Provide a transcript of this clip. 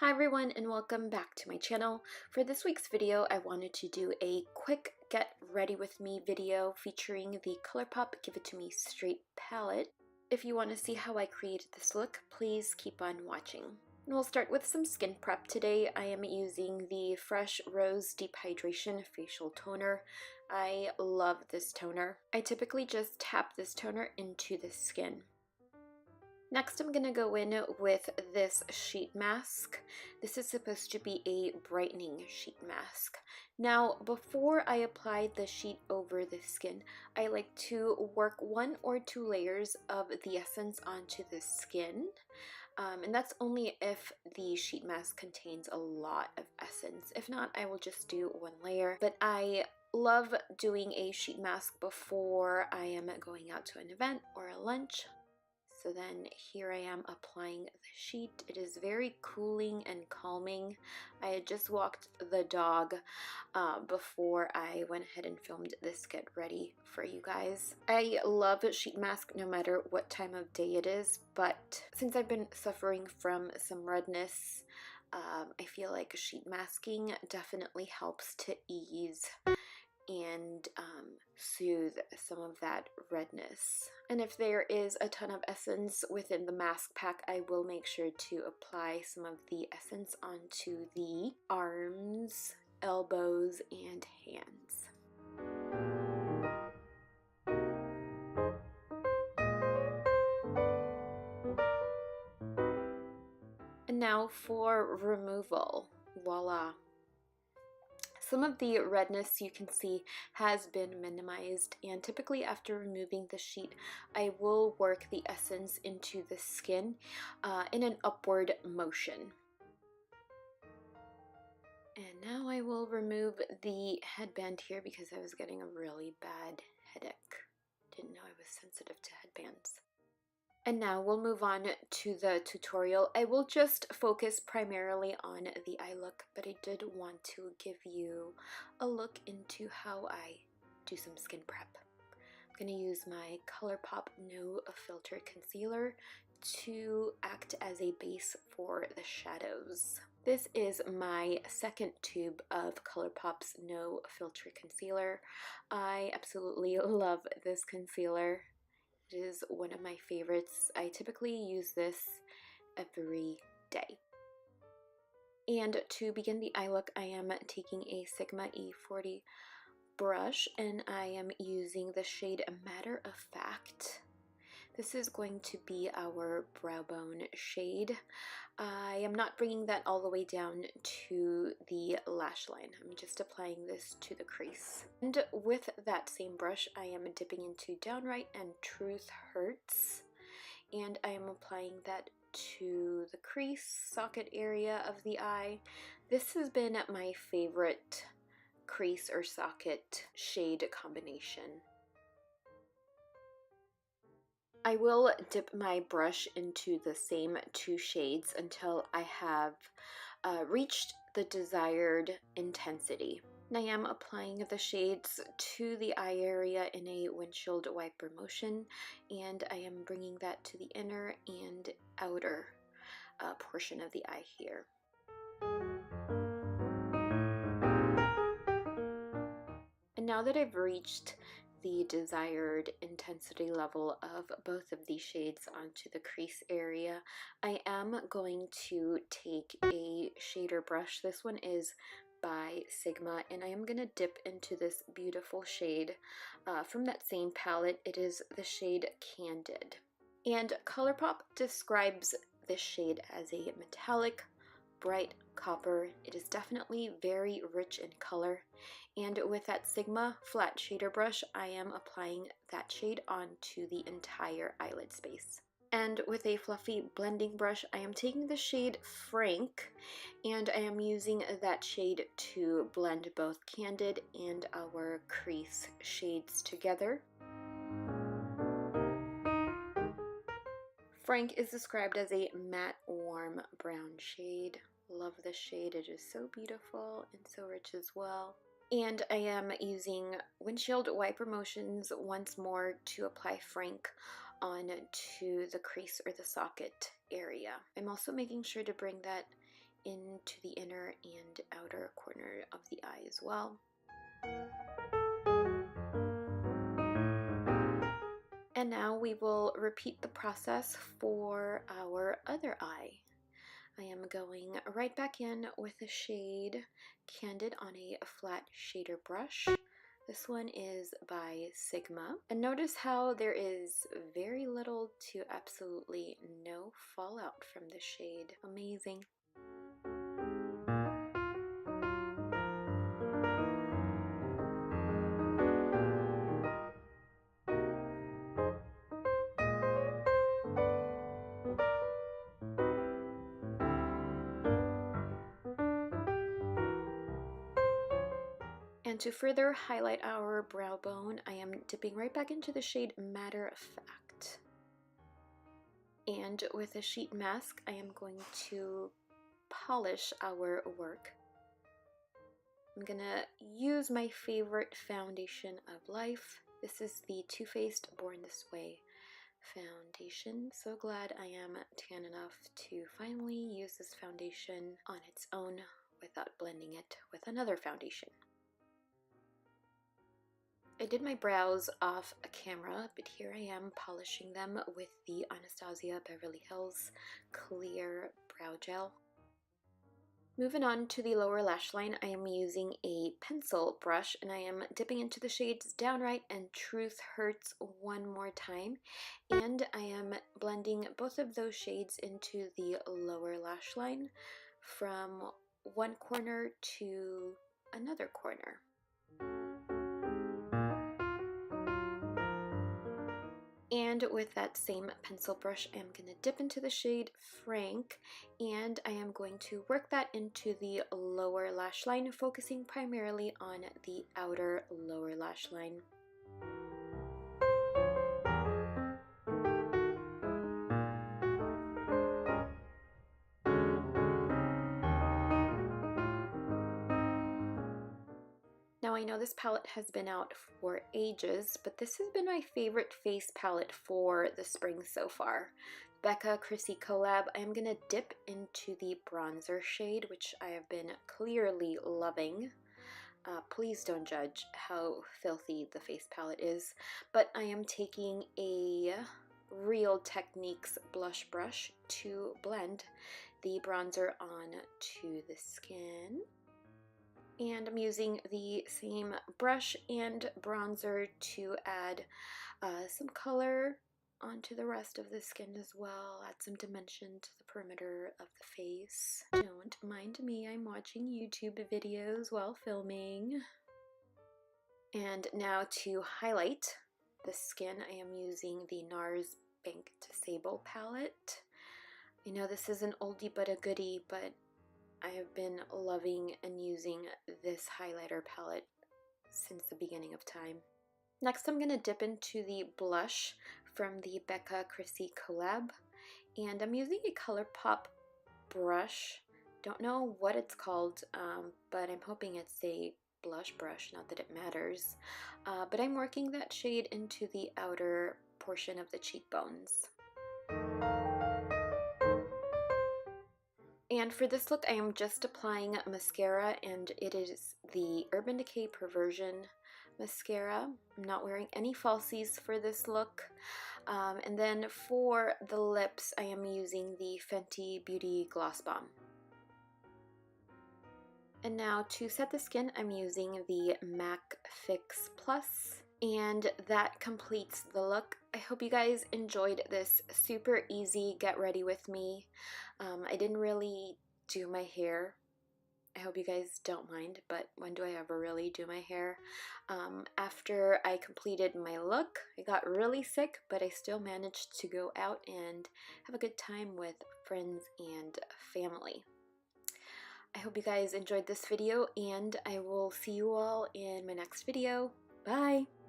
Hi everyone and welcome back to my channel. For this week's video, I wanted to do a quick get ready with me video featuring the ColourPop Give It To Me Straight palette. If you want to see how I created this look, please keep on watching. And we'll start with some skin prep today. I am using the Fresh Rose Deep Hydration Facial Toner. I love this toner. I typically just tap this toner into the skin. Next, I'm going to go in with this sheet mask. This is supposed to be a brightening sheet mask. Now, before I apply the sheet over the skin, I like to work 1 or 2 layers of the essence onto the skin. And that's only if the sheet mask contains a lot of essence. If not, I will just do 1 layer. But I love doing a sheet mask before I am going out to an event or a lunch. So then here I am applying the sheet. It is very cooling and calming. I had just walked the dog before I went ahead and filmed this get ready for you guys. I love a sheet mask no matter what time of day it is, but since I've been suffering from some redness, I feel like sheet masking definitely helps to ease and soothe some of that redness. And if there is a ton of essence within the mask pack, I will make sure to apply some of the essence onto the arms, elbows, and hands. And now for removal. Voila! Some of the redness you can see has been minimized, and typically after removing the sheet, I will work the essence into the skin in an upward motion. And now I will remove the headband here because I was getting a really bad headache. Didn't know I was sensitive to headbands. And now we'll move on to the tutorial. I will just focus primarily on the eye look, but I did want to give you a look into how I do some skin prep. I'm going to use my ColourPop No Filter Concealer to act as a base for the shadows. This is my second tube of ColourPop's No Filter Concealer. I absolutely love this concealer. It is one of my favorites. I typically use this every day. And to begin the eye look, I am taking a Sigma E40 brush and I am using the shade Matter of Fact. This is going to be our brow bone shade. I am not bringing that all the way down to the lash line. I'm just applying this to the crease. And with that same brush, I am dipping into Downright and Truth Hurts. And I am applying that to the crease, socket area of the eye. This has been my favorite crease or socket shade combination. I will dip my brush into the same 2 shades until I have reached the desired intensity. And I am applying the shades to the eye area in a windshield wiper motion, and I am bringing that to the inner and outer portion of the eye here. And now that I've reached the desired intensity level of both of these shades onto the crease area, I am going to take a shader brush. This one is by Sigma, and I am going to dip into this beautiful shade from that same palette. It is the shade Candid. And ColourPop describes this shade as a metallic, bright copper. It is definitely very rich in color, and with that Sigma flat shader brush, I am applying that shade onto the entire eyelid space. And with a fluffy blending brush, I am taking the shade Frank, and I am using that shade to blend both Candid and our crease shades together. Frank is described as a matte, warm brown shade. Love this shade. It is so beautiful and so rich as well. And I am using windshield wiper motions once more to apply Frank on to the crease or the socket area. I'm also making sure to bring that into the inner and outer corner of the eye as well. And now we will repeat the process for our other eye. I am going right back in with the shade Candid on a flat shader brush. This one is by Sigma. And notice how there is very little to absolutely no fallout from the shade. Amazing. And to further highlight our brow bone, I am dipping right back into the shade Matter of Fact. And with a sheet mask, I am going to polish our work. I'm gonna use my favorite foundation of life. This is the Too Faced Born This Way foundation. So glad I am tan enough to finally use this foundation on its own without blending it with another foundation. I did my brows off camera, but here I am polishing them with the Anastasia Beverly Hills Clear Brow Gel. Moving on to the lower lash line, I am using a pencil brush and I am dipping into the shades Downright and Truth Hurts one more time. And I am blending both of those shades into the lower lash line from one corner to another corner. And with that same pencil brush, I am going to dip into the shade Frank, and I am going to work that into the lower lash line, focusing primarily on the outer lower lash line. Now I know this palette has been out for ages, but this has been my favorite face palette for the spring so far. BeccaXChrissy collab. I'm going to dip into the bronzer shade, which I have been clearly loving. Please don't judge how filthy the face palette is, but I am taking a Real Techniques blush brush to blend the bronzer on to the skin. And I'm using the same brush and bronzer to add some color onto the rest of the skin as well, add some dimension to the perimeter of the face. Don't mind me, I'm watching YouTube videos while filming. And now to highlight the skin, I am using the NARS Banc to Sable palette. I know this is an oldie but a goodie, but I have been loving and using this highlighter palette since the beginning of time. Next, I'm going to dip into the blush from the BeccaXChrissy collab, and I'm using a ColourPop brush. Don't know what it's called, but I'm hoping it's a blush brush, not that it matters. But I'm working that shade into the outer portion of the cheekbones. And for this look, I am just applying mascara, and it is the Urban Decay Perversion mascara. I'm not wearing any falsies for this look. And then for the lips, I am using the Fenty Beauty Gloss Balm. And now to set the skin, I'm using the MAC Fix Plus. And that completes the look. I hope you guys enjoyed this super easy get ready with me. I didn't really do my hair. I hope you guys don't mind, but when do I ever really do my hair? After I completed my look, I got really sick, but I still managed to go out and have a good time with friends and family. I hope you guys enjoyed this video, and I will see you all in my next video. Bye!